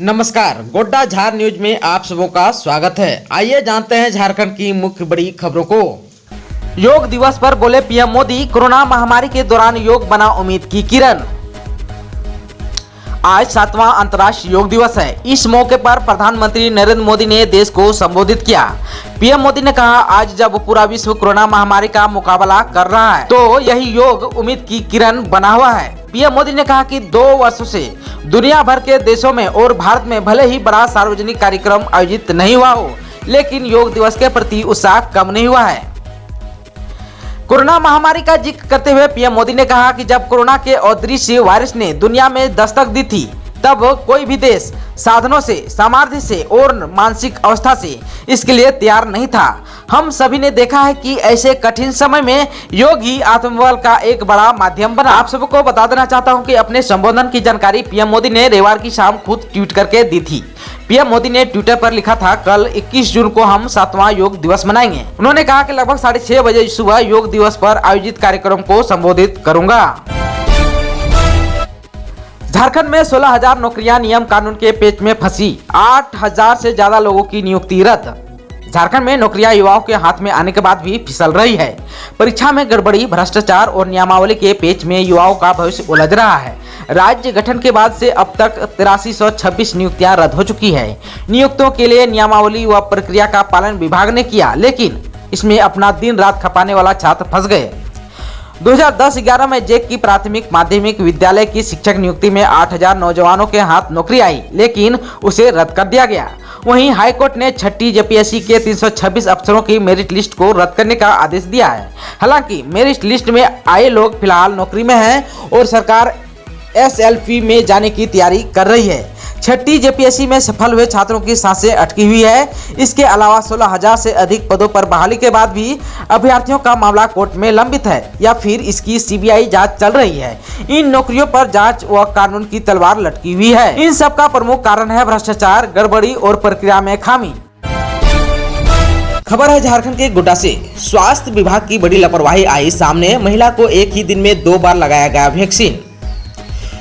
नमस्कार, गोड्डा झार न्यूज में आप सबों का स्वागत है। आइए जानते हैं झारखंड की मुख्य बड़ी खबरों को। योग दिवस पर बोले पीएम मोदी, कोरोना महामारी के दौरान योग बना उम्मीद की किरण। आज 7वां अंतर्राष्ट्रीय योग दिवस है। इस मौके पर प्रधानमंत्री नरेंद्र मोदी ने देश को संबोधित किया। पीएम मोदी ने कहा, आज जब पूरा विश्व कोरोना महामारी का मुकाबला कर रहा है तो यही योग उम्मीद की किरण बना हुआ है। पीएम मोदी ने कहा कि 2 वर्षों से दुनिया भर के देशों में और भारत में भले ही बड़ा सार्वजनिक कार्यक्रम आयोजित नहीं हुआ हो, लेकिन योग दिवस के प्रति उत्साह कम नहीं हुआ है। कोरोना महामारी का जिक्र करते हुए पीएम मोदी ने कहा कि जब कोरोना के अदृश्य वायरस ने दुनिया में दस्तक दी थी, तब कोई भी देश साधनों से, सामर्थ्य से और मानसिक अवस्था से इसके लिए तैयार नहीं था। हम सभी ने देखा है कि ऐसे कठिन समय में योग ही आत्मबल का एक बड़ा माध्यम बना। आप सबको बता देना चाहता हूं कि अपने संबोधन की जानकारी पीएम मोदी ने रविवार की शाम खुद ट्वीट करके दी थी। पीएम मोदी ने ट्विटर पर लिखा था, कल 21 जून को हम 7वां योग दिवस मनाएंगे। उन्होंने कहा कि लगभग 6:30 बजे सुबह योग दिवस पर आयोजित कार्यक्रम को संबोधित करूंगा। झारखंड में 16,000 नौकरियां नियम कानून के पेच में फंसी, 8,000 से ज्यादा लोगों की नियुक्ति रद्द। झारखंड में नौकरियां युवाओं के हाथ में आने के बाद भी फिसल रही है। परीक्षा में गड़बड़ी, भ्रष्टाचार और नियमावली के पेच में युवाओं का भविष्य उलझ रहा है। राज्य गठन के बाद से अब तक 8326 नियुक्तियां रद्द हो चुकी है। नियुक्तियों के लिए नियमावली व प्रक्रिया का पालन विभाग ने किया, लेकिन इसमें अपना दिन रात खपाने वाला छात्र फंस गए। 2010-11 में जेक की प्राथमिक माध्यमिक विद्यालय की शिक्षक नियुक्ति में 8,000 नौजवानों के हाथ नौकरी आई, लेकिन उसे रद्द कर दिया गया। वहीं हाईकोर्ट ने 6ठी जेपीएससी के 326 अफसरों की मेरिट लिस्ट को रद्द करने का आदेश दिया है। हालांकि मेरिट लिस्ट में आए लोग फिलहाल नौकरी में हैं और सरकार एसएलपी में जाने की तैयारी कर रही है। 6ठी जेपीएससी में सफल हुए छात्रों की सांसें अटकी हुई है। इसके अलावा 16,000 से अधिक पदों पर बहाली के बाद भी अभ्यर्थियों का मामला कोर्ट में लंबित है या फिर इसकी सीबीआई जांच चल रही है। इन नौकरियों पर जांच व कानून की तलवार लटकी हुई है। इन सब का प्रमुख कारण है भ्रष्टाचार, गड़बड़ी और प्रक्रिया में खामी। खबर है झारखंड के गोड्डा से। स्वास्थ्य विभाग की बड़ी लापरवाही आई सामने। महिला को एक ही दिन में 2 बार लगाया गया वैक्सीन।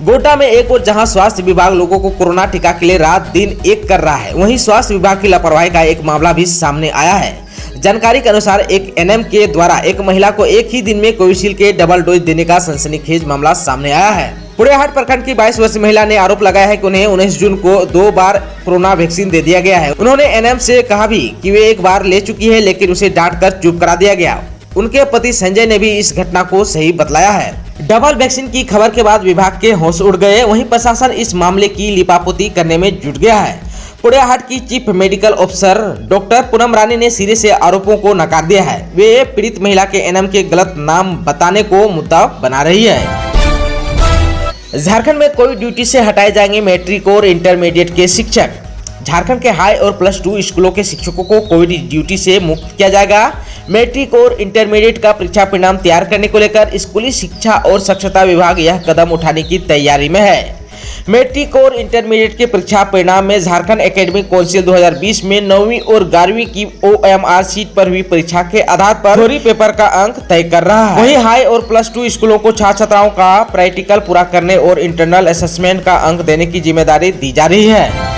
गोड्डा में एक और जहां स्वास्थ्य विभाग लोगों को कोरोना टीका के लिए रात दिन एक कर रहा है, वहीं स्वास्थ्य विभाग की लापरवाही का एक मामला भी सामने आया है। जानकारी के अनुसार एक एनएम के द्वारा एक महिला को एक ही दिन में कोविशील्ड के डबल डोज देने का सनसनीखेज मामला सामने आया है। पुड़ियाहाट प्रखंड की 22 वर्षीय महिला ने आरोप लगाया है कि उन्हें 19 जून को 2 बार कोरोना वैक्सीन दे दिया गया है। उन्होंने एनएम से कहा भी कि वे एक बार ले चुकी है, लेकिन उसे डांट कर चुप करा दिया गया। उनके पति संजय ने भी इस घटना को सही बतलाया है। डबल वैक्सीन की खबर के बाद विभाग के होश उड़ गए। वहीं प्रशासन इस मामले की लिपापोती करने में जुट गया है। पुड़ियाहाट की chief medical officer doctor Poonam Rani ने सिरे से आरोपों को नकार दिया है। वे पीड़ित महिला के एनएम के गलत नाम बताने को मुद्दा बना रही है। झारखंड में कोविड ड्यूटी से हटाए जाएंगे मैट्रिक और इंटरमीडिएट के शिक्षक। झारखंड के हाई और +2 स्कूलों के शिक्षकों को कोविड ड्यूटी से मुक्त किया जाएगा। मैट्रिक और इंटरमीडिएट का परीक्षा परिणाम तैयार करने को लेकर स्कूली शिक्षा और साक्षरता विभाग यह कदम उठाने की तैयारी में है। मैट्रिक और इंटरमीडिएट के परीक्षा परिणाम में झारखंड एकेडमिक काउंसिल 2020 में 9वीं और 11वीं की OMR सीट पर हुई परीक्षा के आधार पर थ्योरी पेपर का अंक तय कर रहा है। वहीं हाई और +2 स्कूलों को छात्र छात्राओं का प्रैक्टिकल पूरा करने और इंटरनल असेसमेंट का अंक देने की जिम्मेदारी दी जा रही है।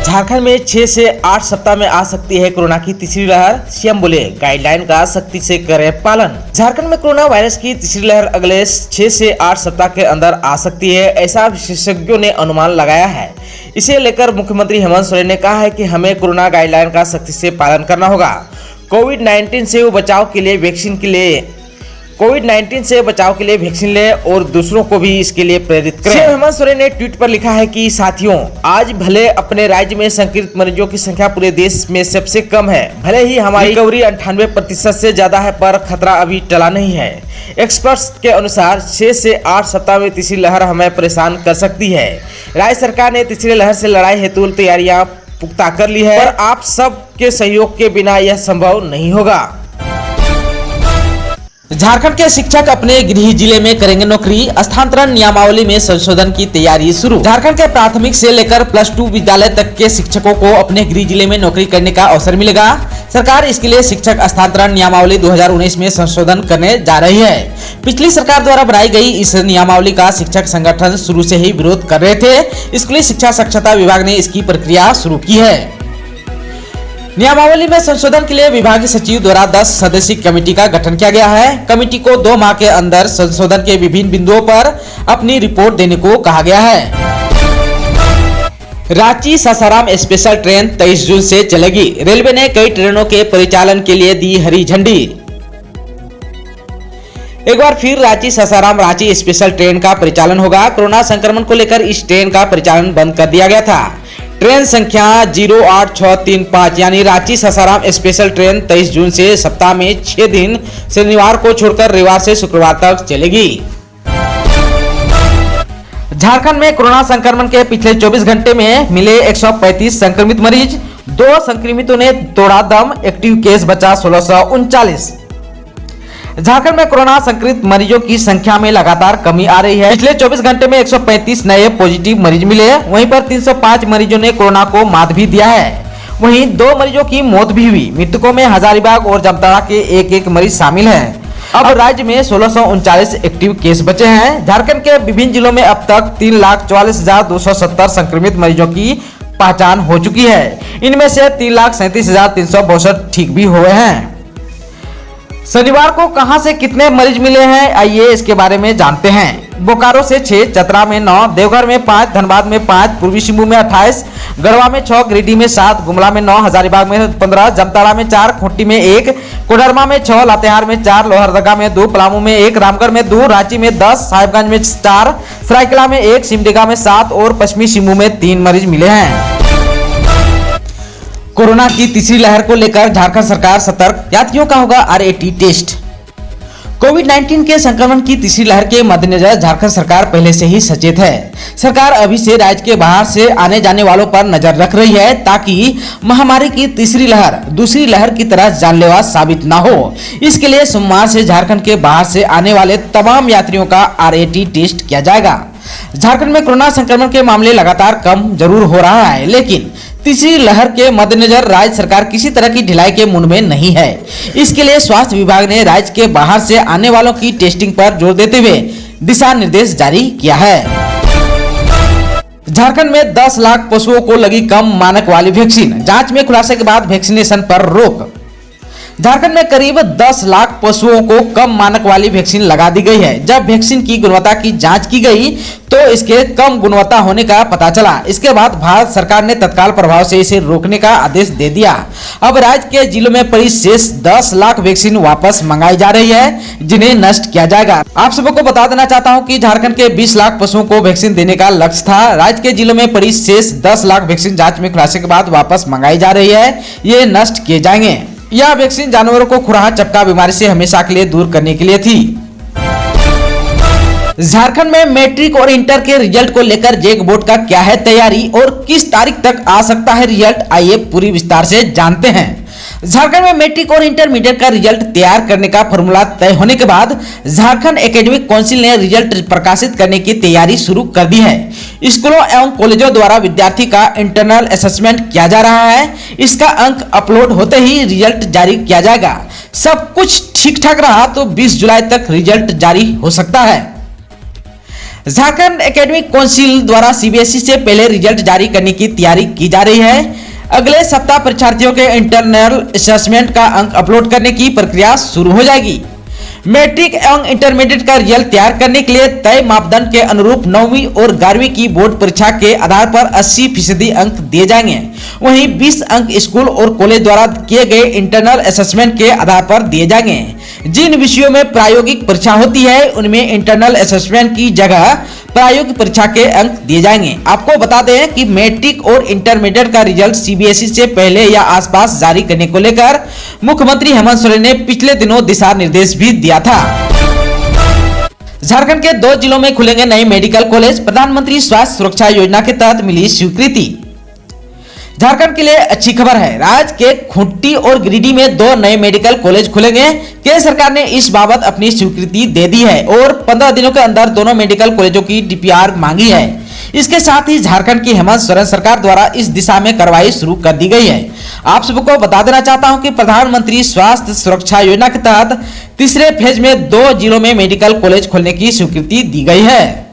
झारखंड में 6 से 8 सप्ताह में आ सकती है कोरोना की तीसरी लहर। सीएम बोले, गाइडलाइन का सख्ती से करें पालन। झारखंड में कोरोना वायरस की तीसरी लहर अगले 6 से 8 सप्ताह के अंदर आ सकती है, ऐसा विशेषज्ञों ने अनुमान लगाया है। इसे लेकर मुख्यमंत्री हेमंत सोरेन ने कहा है कि हमें कोरोना गाइडलाइन का सख्ती से पालन करना होगा। कोविड-19 से बचाव के लिए वैक्सीन ले और दूसरों को भी इसके लिए प्रेरित करें। सीएम हेमंत सोरेन ने ट्वीट पर लिखा है कि साथियों, आज भले अपने राज्य में संक्रमित मरीजों की संख्या पूरे देश में सबसे कम है, भले ही हमारी रिकवरी 98% से ज्यादा है, पर खतरा अभी टला नहीं है। एक्सपर्ट्स के अनुसार 6 से 8 सप्ताह में तीसरी लहर हमें परेशान कर सकती है। राज्य सरकार ने तीसरी लहर से लड़ाई हेतु तैयारियां पुख्ता कर ली है, पर आप सब के सहयोग के बिना यह संभव नहीं होगा। झारखंड के शिक्षक अपने गृह जिले में करेंगे नौकरी। स्थानांतरण नियमावली में संशोधन की तैयारी शुरू। झारखंड के प्राथमिक से लेकर +2 विद्यालय तक के शिक्षकों को अपने गृह जिले में नौकरी करने का अवसर मिलेगा। सरकार इसके लिए शिक्षक स्थानांतरण नियमावली 2019 में संशोधन करने जा रही है। पिछली सरकार द्वारा बनाई गई इस नियमावली का शिक्षक संगठन शुरू से ही विरोध कर रहे थे। स्कूली शिक्षा साक्षरता विभाग ने इसकी प्रक्रिया शुरू की है। नियमावली में संशोधन के लिए विभागीय सचिव द्वारा 10 सदस्यीय कमेटी का गठन किया गया है। कमेटी को 2 माह के अंदर संशोधन के विभिन्न बिंदुओं पर अपनी रिपोर्ट देने को कहा गया है। रांची सासाराम स्पेशल ट्रेन 23 जून से चलेगी। रेलवे ने कई ट्रेनों के परिचालन के लिए दी हरी झंडी। एक बार फिर रांची सासाराम रांची स्पेशल ट्रेन का परिचालन होगा। कोरोना संक्रमण को लेकर इस ट्रेन का परिचालन बंद कर दिया गया था। ट्रेन संख्या 08635 यानी रांची सासाराम स्पेशल ट्रेन 23 जून से सप्ताह में 6 दिन शनिवार को छोड़कर रविवार से शुक्रवार तक चलेगी। झारखंड में कोरोना संक्रमण के पिछले 24 घंटे में मिले 135 संक्रमित मरीज। 2 संक्रमितों ने तोड़ा दम। एक्टिव केस बचा 1639। झारखंड में कोरोना संक्रमित मरीजों की संख्या में लगातार कमी आ रही है। पिछले 24 घंटे में 135 नए पॉजिटिव मरीज मिले। वहीं पर 305 मरीजों ने कोरोना को मात भी दिया है। वहीं 2 मरीजों की मौत भी हुई। मृतकों में हजारीबाग और जामताड़ा के एक मरीज शामिल हैं। अब राज्य में 1639 एक्टिव केस बचे हैं। झारखंड के विभिन्न जिलों में अब तक 3,44,270 संक्रमित मरीजों की पहचान हो चुकी है। इनमें से 3,37,362 ठीक भी हुए हैं। शनिवार को कहां से कितने मरीज मिले हैं, आइए इसके बारे में जानते हैं। बोकारो से 6, चतरा में 9, देवघर में 5, धनबाद में 5, पूर्वी सिंहभूम में 28, गढ़वा में 6, गिरिडीह में 7, गुमला में 9, हजारीबाग में 15, जामताड़ा में 4, खूंटी में 1, कोडरमा में 6, लातेहार में 4, लोहरदगा में 2, पलामू में 1, रामगढ़ में 2, रांची में 10, साहिबगंज में 4, सरायकेला में 1, सिमडेगा में 7 और पश्चिमी सिंहभूम में 3 मरीज मिले हैं। कोरोना की तीसरी लहर को लेकर झारखंड सरकार सतर्क। यात्रियों का होगा RAT टेस्ट। कोविड-19 के संक्रमण की तीसरी लहर के मद्देनजर झारखंड सरकार पहले से ही सचेत है। सरकार अभी से राज्य के बाहर से आने जाने वालों पर नजर रख रही है ताकि महामारी की तीसरी लहर दूसरी लहर की तरह जानलेवा साबित न हो। इसके लिए सोमवार से झारखंड के बाहर से आने वाले तमाम यात्रियों का RAT टेस्ट किया जाएगा। झारखंड में कोरोना संक्रमण के मामले लगातार कम जरूर हो रहा है, लेकिन तीसरी लहर के मद्देनजर राज्य सरकार किसी तरह की ढिलाई के मूड में नहीं है। इसके लिए स्वास्थ्य विभाग ने राज्य के बाहर से आने वालों की टेस्टिंग पर जोर देते हुए दिशा निर्देश जारी किया है। झारखंड में 10 लाख पशुओं को लगी कम मानक वाली वैक्सीन। जांच में खुलासे के बाद वैक्सीनेशन पर रोक। झारखंड में करीब 10 लाख पशुओं को कम मानक वाली वैक्सीन लगा दी गई है। जब वैक्सीन की गुणवत्ता की जांच की गई तो इसके कम गुणवत्ता होने का पता चला। इसके बाद भारत सरकार ने तत्काल प्रभाव से इसे रोकने का आदेश दे दिया। अब राज्य के जिलों में पड़ी शेष 10 लाख वैक्सीन वापस मंगाई जा रही है, जिन्हें नष्ट किया जाएगा। आप सबको बता देना चाहता हूं कि झारखंड के 20 लाख पशुओं को वैक्सीन देने का लक्ष्य था। राज्य के जिलों में पड़ी शेष 10 लाख वैक्सीन जाँच में खुलासे के बाद वापस मंगाई जा रही है। ये नष्ट किए जाएंगे। यह वैक्सीन जानवरों को खुराहा चपका बीमारी से हमेशा के लिए दूर करने के लिए थी। झारखंड में मैट्रिक और इंटर के रिजल्ट को लेकर जेक बोर्ड का क्या है तैयारी और किस तारीख तक आ सकता है रिजल्ट, आइए पूरी विस्तार से जानते हैं। झारखंड में मैट्रिक और इंटरमीडिएट का रिजल्ट तैयार करने का फॉर्मूला तय होने के बाद झारखंड एकेडमिक काउंसिल ने रिजल्ट प्रकाशित करने की तैयारी शुरू कर दी है। स्कूलों एवं कॉलेजों द्वारा विद्यार्थी का इंटरनल असेसमेंट किया जा रहा है। इसका अंक अपलोड होते ही रिजल्ट जारी किया जाएगा। सब कुछ ठीक ठाक रहा तो 20 जुलाई तक रिजल्ट जारी हो सकता है। झारखंड एकेडमिक काउंसिल द्वारा CBSE से पहले रिजल्ट जारी करने की तैयारी की जा रही है। अगले सप्ताह परीक्षार्थियों के इंटरनल असेसमेंट का अंक अपलोड करने की प्रक्रिया शुरू हो जाएगी। मैट्रिक एवं इंटरमीडिएट का रिजल्ट तैयार करने के लिए तय मापदंड के अनुरूप 9वीं और 11वीं की बोर्ड परीक्षा के आधार पर 80% अंक दिए जाएंगे। वहीं 20 अंक स्कूल और कॉलेज द्वारा किए गए इंटरनल असेसमेंट के आधार पर दिए जाएंगे। जिन विषयों में प्रायोगिक परीक्षा होती है उनमें इंटरनल असेसमेंट की जगह प्रायोगिक परीक्षा के अंक दिए जाएंगे। आपको बता दें कि मैट्रिक और इंटरमीडिएट का रिजल्ट CBSE से पहले या आसपास जारी करने को लेकर मुख्यमंत्री हेमंत सोरेन ने पिछले दिनों दिशा निर्देश भी दिया था। झारखंड के 2 जिलों में खुलेंगे नए मेडिकल कॉलेज। प्रधानमंत्री स्वास्थ्य सुरक्षा योजना के तहत मिली स्वीकृति। झारखंड के लिए अच्छी खबर है। राज्य के खूंटी और गिरिडीह में 2 नए मेडिकल कॉलेज खुलेंगे। केंद्र सरकार ने इस बाबत अपनी स्वीकृति दे दी है और 15 दिनों के अंदर दोनों मेडिकल कॉलेजों की DPR मांगी है। इसके साथ ही झारखंड की हेमंत सोरेन सरकार द्वारा इस दिशा में कार्रवाई शुरू कर दी गई है। आप सबको बता देना चाहता हूं कि प्रधानमंत्री स्वास्थ्य सुरक्षा योजना के तहत तीसरे फेज में 2 जिलों में मेडिकल कॉलेज खोलने की स्वीकृति दी गई है।